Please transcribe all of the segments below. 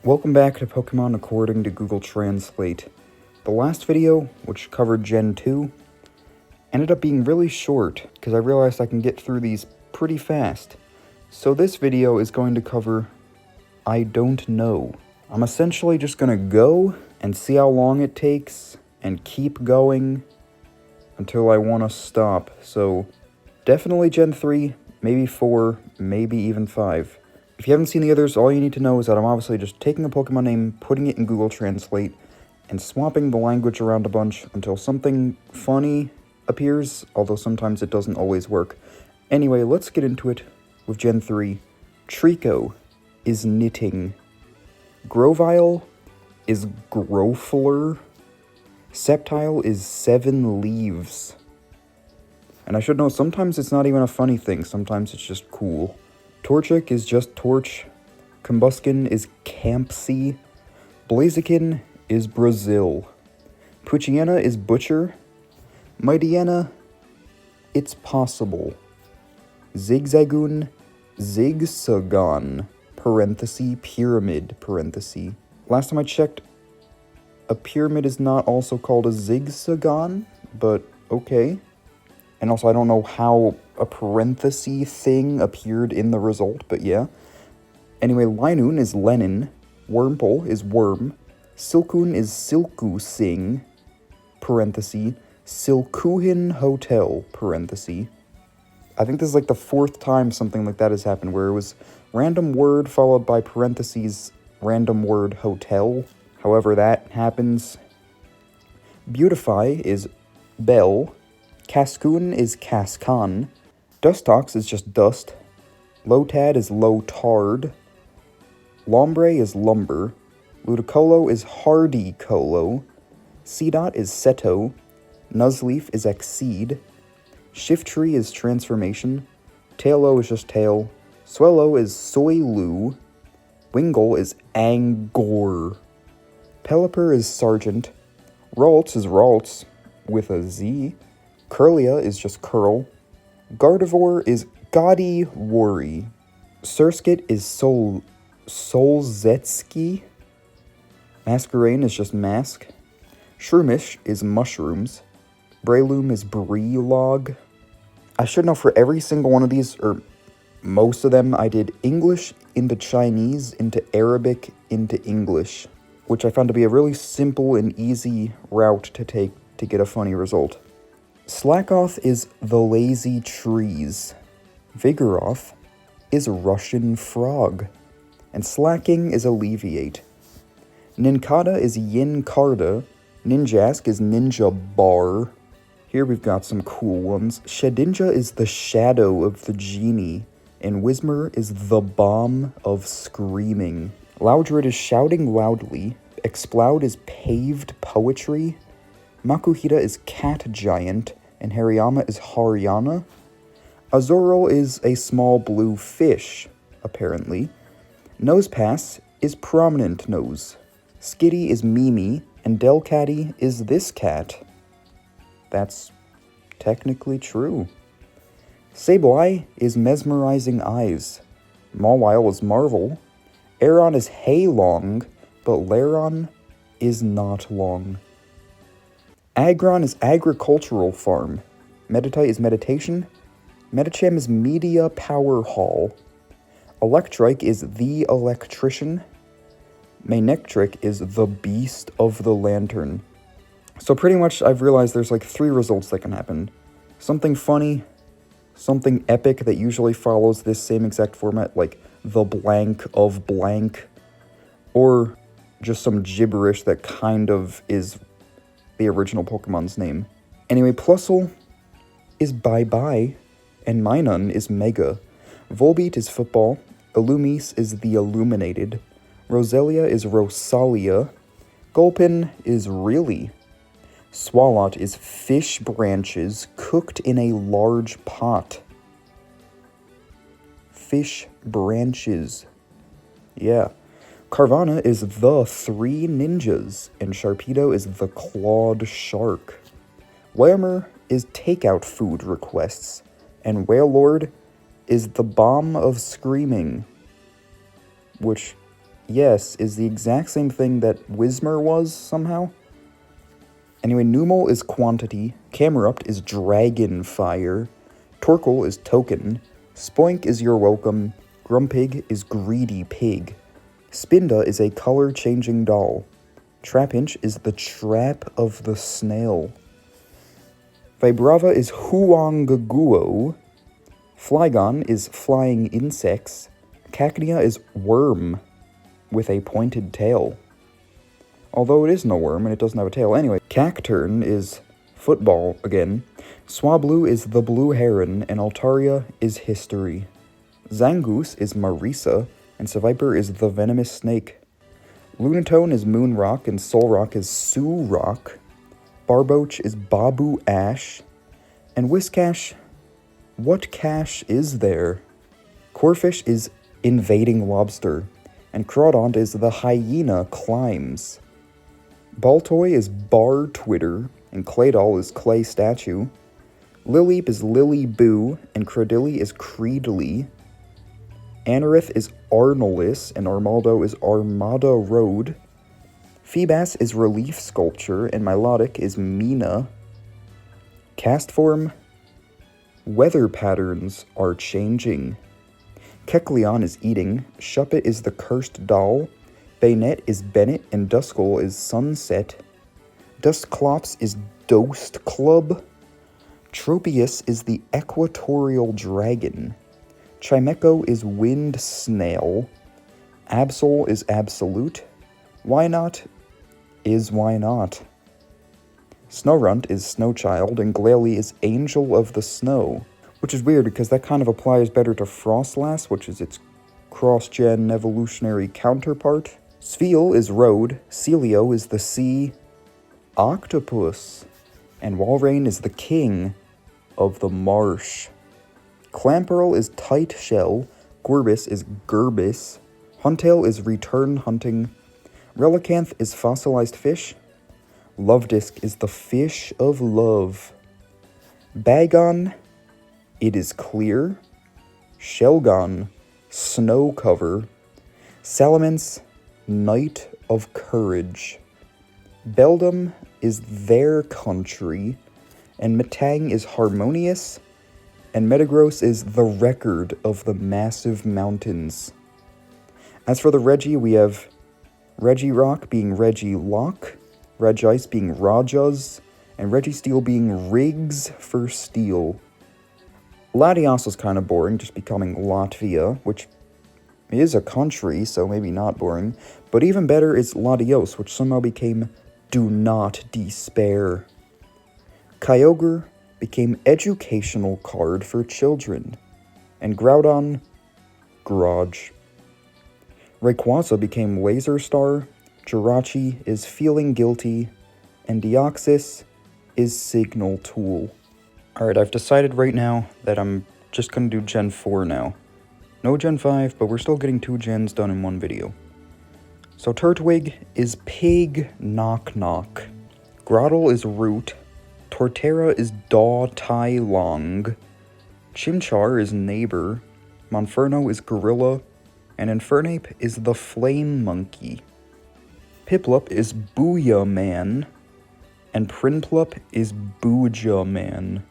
Welcome back to Pokemon according to Google Translate. The last video, which covered Gen 2, ended up being really short because I realized I can get through these pretty fast. So this video is going to cover I don't know. I'm essentially just going to go and see how long it takes and keep going until I want to stop. So definitely Gen 3, maybe 4, maybe even 5. If you haven't seen the others, all you need to know is that I'm obviously just taking a Pokemon name, putting it in Google Translate, and swapping the language around a bunch until something funny appears, although sometimes it doesn't always work. Anyway, let's get into it with Gen 3. Trico is knitting. Grovyle is growfler. Sceptile is 7 leaves. And I should know, sometimes it's not even a funny thing, sometimes it's just cool. Torchic is just Torch. Combuskin is Campsy. Blaziken is Brazil. Poochyena is Butcher. Mightyena, it's possible. Zigzagoon, Zigzagon, parenthesis, pyramid, parenthesis. Last time I checked, a pyramid is not also called a zigzagon, but okay. And also, I don't know how a parenthesis thing appeared in the result, but yeah. Anyway, Linoon is Lenin. Wurmple is Worm. Silcoon is Silcoosing, parenthesis. Silcoohin Hotel, parenthesis. I think this is like the 4th time something like that has happened, where it was random word followed by parentheses, random word hotel. However that happens. Beautify is Bell. Cascoon is Cascon. Dustox is just Dust. Lotad is Lotard. Lombre is Lumber. Ludicolo is Hardy-Colo. Seedot is Seto. Nuzleaf is Exceed. Shifttree is Transformation. Tailo is just Tail. Swellow is Soilu. Wingull is Angor. Pelipper is Sergeant. Ralts is Ralts with a Z. Curlia is just Curl. Gardevoir is Gaudy Worry. Surskit is Solzetsky. Masquerain is just Mask. Shroomish is Mushrooms. Breloom is Breelog. I should know for every single one of these, or most of them, I did English into Chinese, into Arabic, into English, which I found to be a really simple and easy route to take to get a funny result. Slackoth is The Lazy Trees. Vigoroth is Russian Frog. And Slacking is Alleviate. Nincada is Yincarda. Ninjask is Ninja Bar. Here we've got some cool ones. Shedinja is the Shadow of the Genie. And Whismur is the Bomb of Screaming. Loudred is Shouting Loudly. Exploud is Paved Poetry. Makuhita is Cat Giant. And Hariyama is Haryana. Azurill is a small blue fish, apparently. Nosepass is Prominent Nose. Skitty is Mimi, and Delcatty is this cat. That's technically true. Sableye is Mesmerizing Eyes. Mawile is Marvel. Aeron is Haylong, but Lairon is not long. Agron is Agricultural Farm. Meditite is Meditation. Medicham is Media Power Hall. Electrike is The Electrician. Manectric is The Beast of the Lantern. So pretty much I've realized there's like 3 results that can happen. Something funny, something epic that usually follows this same exact format, like the blank of blank, or just some gibberish that kind of is the original Pokemon's name. Anyway, Plusle is Bye-Bye, and Minun is Mega. Volbeat is Football. Illumise is The Illuminated. Roselia is Rosalia. Gulpin is Really. Swalot is Fish Branches cooked in a large pot. Fish Branches. Yeah. Carvana is The 3 Ninjas, and Sharpedo is The Clawed Shark. Whammer is Takeout Food Requests, and Wailord is The Bomb of Screaming, which yes, is the exact same thing that Whismur was, somehow. Anyway, Numel is quantity, Camerupt is dragon fire, Torkoal is token, Spoink is your welcome, Grumpig is greedy pig, Spinda is a color-changing doll, Trapinch is the trap of the snail, Vibrava is Huangaguo, Flygon is flying insects, Cacnea is worm with a pointed tail. Although it isn't a worm and it doesn't have a tail. Anyway, Cacturn is football again, Swablu is the blue heron, and Altaria is history. Zangoose is Marisa, and Seviper is the venomous snake. Lunatone is Moonrock, and Solrock is Sue-Rock. Barboach is Babu Ash, and Whiscash, what cash is there? Corfish is invading lobster, and Crawdont is the hyena climbs. Baltoy is bar Twitter, and Claydol is clay statue. Lileep is Lily Boo, and Credilly is Creedly. Anorith is Arnolis, and Armaldo is Armada Road. Feebas is relief sculpture, and Milotic is Mina. Castform, weather patterns are changing. Kecleon is eating, Shuppet is the cursed doll, Bayonet is Bennett, and Duskull is sunset. Dustclops is Dosed Club. Tropius is the equatorial dragon. Chimecho is wind snail. Absol is absolute. Why not is why not. Snowrunt is snowchild, and Glalie is angel of the snow. Which is weird because that kind of applies better to Frostlass, which is its cross-gen evolutionary counterpart. Sveal is road, Celio is the sea, octopus, and Walrein is the king of the marsh. Clamperl is tight shell, Gorbis is Gerbis, Huntail is return hunting, Relicanth is fossilized fish, Lovedisk is the fish of love, Bagon, it is clear, Shelgon, snow cover, Salamence, night of courage, Beldum is their country, and Metang is harmonious, and Metagross is the record of the massive mountains. As for the Regi, we have Regirock being Regilock, Regice being Rajas, and Registeel being Riggs for steel. Latios is kind of boring, just becoming Latvia, which is a country, so maybe not boring. But even better is Latios, which somehow became Do Not Despair. Kyogre became educational card for children, and Groudon, Garage. Rayquaza became Laser Star, Jirachi is Feeling Guilty, and Deoxys is Signal Tool. Alright, I've decided right now that I'm just going to do Gen 4 now. No Gen 5, but we're still getting 2 gens done in one video. So Turtwig is Pig Knock Knock. Grotle is Root. Torterra is Daw Tai Long. Chimchar is Neighbor. Monferno is Gorilla. And Infernape is the Flame Monkey. Piplup is Booyah Man. And Prinplup is Booja Man.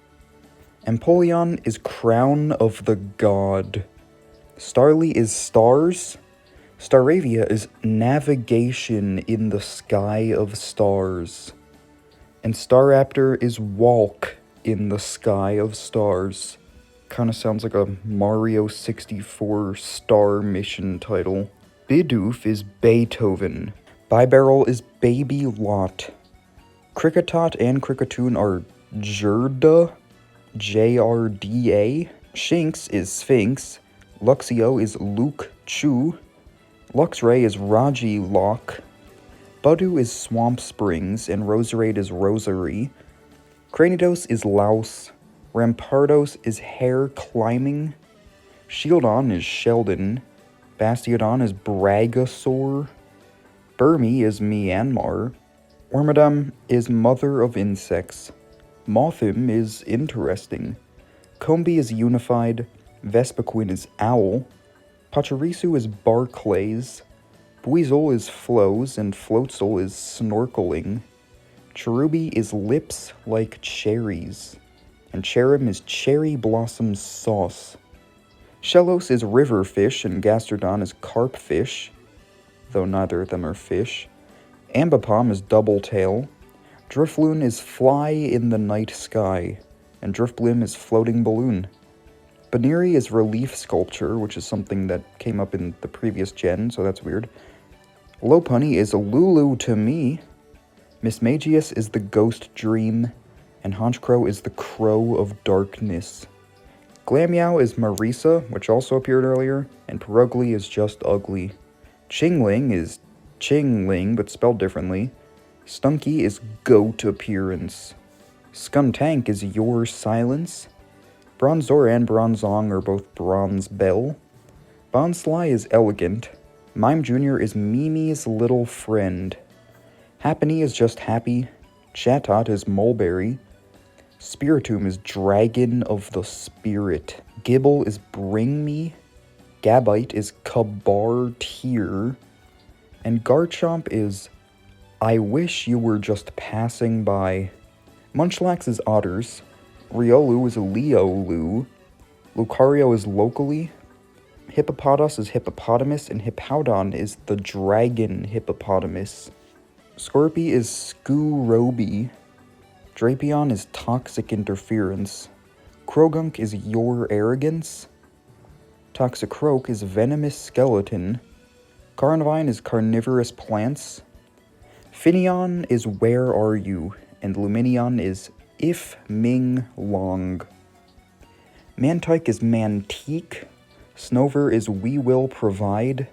Empoleon is Crown of the God. Starly is Stars. Staravia is Navigation in the Sky of Stars. And Staraptor is Walk in the Sky of Stars. Kinda sounds like a Mario 64 star mission title. Bidoof is Beethoven. Bibarel is Baby Lot. Kricketot and Kricketune are Jrda, J-R-D-A. Shinx is Sphinx. Luxio is Luke Chu. Luxray is Raji Lock. Budu is Swamp Springs, and Roserade is Rosary. Cranidos is Louse. Rampardos is Hair Climbing. Shieldon is Sheldon. Bastiodon is Bragasaur. Burmy is Myanmar. Wormadam is Mother of Insects. Mothim is Interesting. Combi is Unified. Vespiquen is Owl. Pachirisu is Barclays. Buizel is flows, and Floatzel is snorkeling. Cherubi is lips like cherries, and Cherim is cherry blossom sauce. Shellos is river fish, and Gastrodon is carp fish, though neither of them are fish. Ambipom is double tail. Drifloon is fly in the night sky, and Drifblim is floating balloon. Baneri is relief sculpture, which is something that came up in the previous gen, so that's weird. Lopunny is Lulu to me. Mismagius is the ghost dream, and Honchkrow is the crow of darkness. Glammeow is Marisa, which also appeared earlier, and Perugly is just ugly. Chingling is Chingling, but spelled differently. Stunky is goat appearance. Skuntank is your silence. Bronzor and Bronzong are both bronze bell. Bonsly is elegant. Mime Jr. is Mimi's little friend. Happiny is just happy. Chatot is mulberry. Spiritomb is dragon of the spirit. Gibble is bring me. Gabite is Kabar tier. And Garchomp is I wish you were just passing by. Munchlax is otters. Riolu is Leolu. Lucario is locally. Hippopotas is hippopotamus, and Hippowdon is the dragon hippopotamus. Scorpy is Skurobi. Drapion is toxic interference. Krogunk is your arrogance. Toxicroak is venomous skeleton. Carnivine is carnivorous plants. Finneon is where are you, and Luminion is if Ming Long. Mantike is Mantique. Snover is we will provide.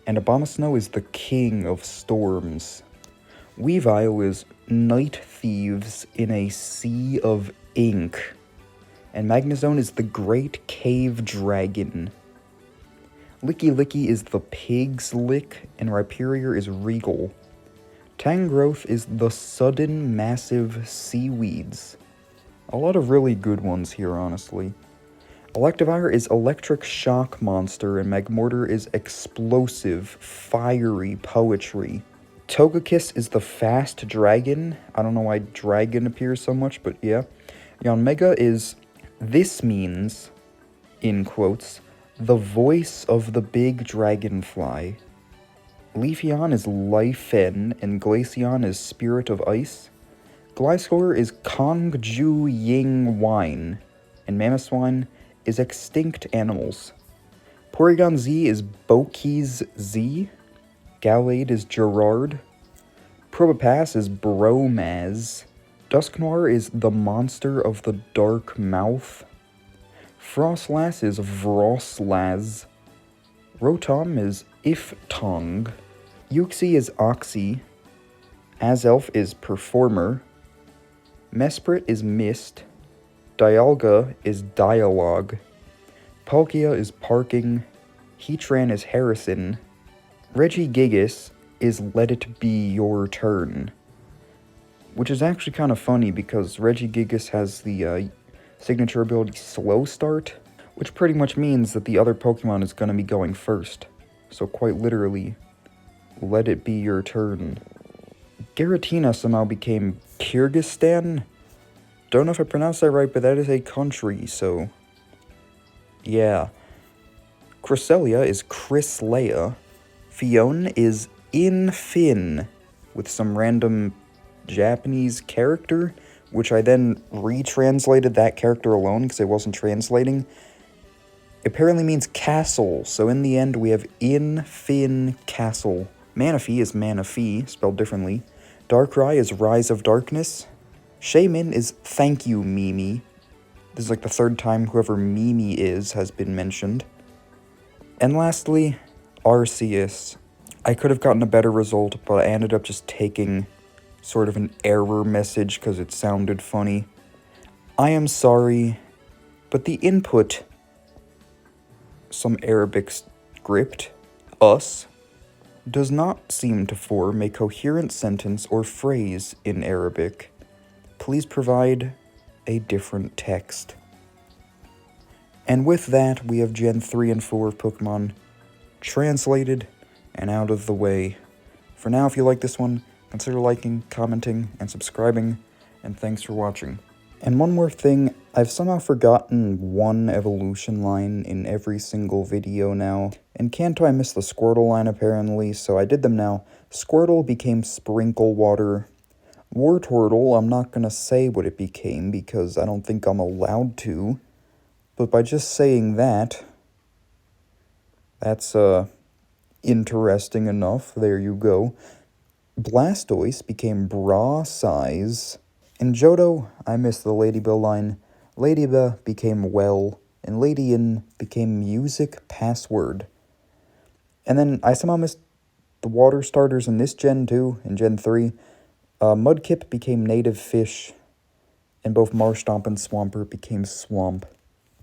And Abomasnow is the king of storms. Weavile is night thieves in a sea of ink. And Magnezone is the great cave dragon. Licky Licky is the pig's lick, and Rhyperior is regal. Tangrowth is the sudden massive seaweeds. A lot of really good ones here, honestly. Electivire is electric shock monster, and Magmortar is explosive, fiery poetry. Togekiss is the fast dragon. I don't know why dragon appears so much, but yeah. Yanmega is this means, in quotes, the voice of the big dragonfly. Leafeon is Lifen, and Glaceon is Spirit of Ice. Gliscor is Kongju Ying Wine, and Mamoswine is Extinct Animals. Porygon Z is Boki's Z. Gallade is Gerard. Probopass is Bromaz. Dusknoir is the monster of the dark mouth. Frostlass is Vroslaz. Rotom is Iftong. Uxie is Oxy. Azelf is Performer. Mesprit is Mist. Dialga is Dialogue. Palkia is Parking. Heatran is Harrison. Regigigas is Let It Be Your Turn. Which is actually kind of funny because Regigigas has the signature ability Slow Start, which pretty much means that the other Pokemon is going to be going first. So quite literally, let it be your turn. Giratina somehow became Kyrgyzstan? Don't know if I pronounced that right, but that is a country, so yeah. Cresselia is Chryslea. Fion is Infin, with some random Japanese character, which I then retranslated that character alone because I wasn't translating. It apparently means castle, so in the end we have Infin Castle. Manaphy is Manaphy, spelled differently. Darkrai is Rise of Darkness. Shaymin is Thank You, Mimi. This is like the third time whoever Mimi is has been mentioned. And lastly, Arceus. I could have gotten a better result, but I ended up just taking sort of an error message because it sounded funny. I am sorry, but the input, some Arabic script, us, does not seem to form a coherent sentence or phrase in Arabic. Please provide a different text. And with that, we have Gen 3 and 4 of Pokemon translated and out of the way. For now, if you like this one, consider liking, commenting, and subscribing, and thanks for watching. And one more thing, I've somehow forgotten one evolution line in every single video now. In Kanto I missed the Squirtle line apparently, so I did them now. Squirtle became Sprinkle Water. Wartortle, I'm not gonna say what it became because I don't think I'm allowed to. But by just saying that, that's interesting enough. There you go. Blastoise became Bra Size. In Johto, I missed the Ladybell line. Ladybell became Well, and Ladyin became Music Password. And then I somehow missed the water starters in this Gen 2, in Gen 3. Mudkip became Native Fish, and both Marshtomp and Swampert became Swamp.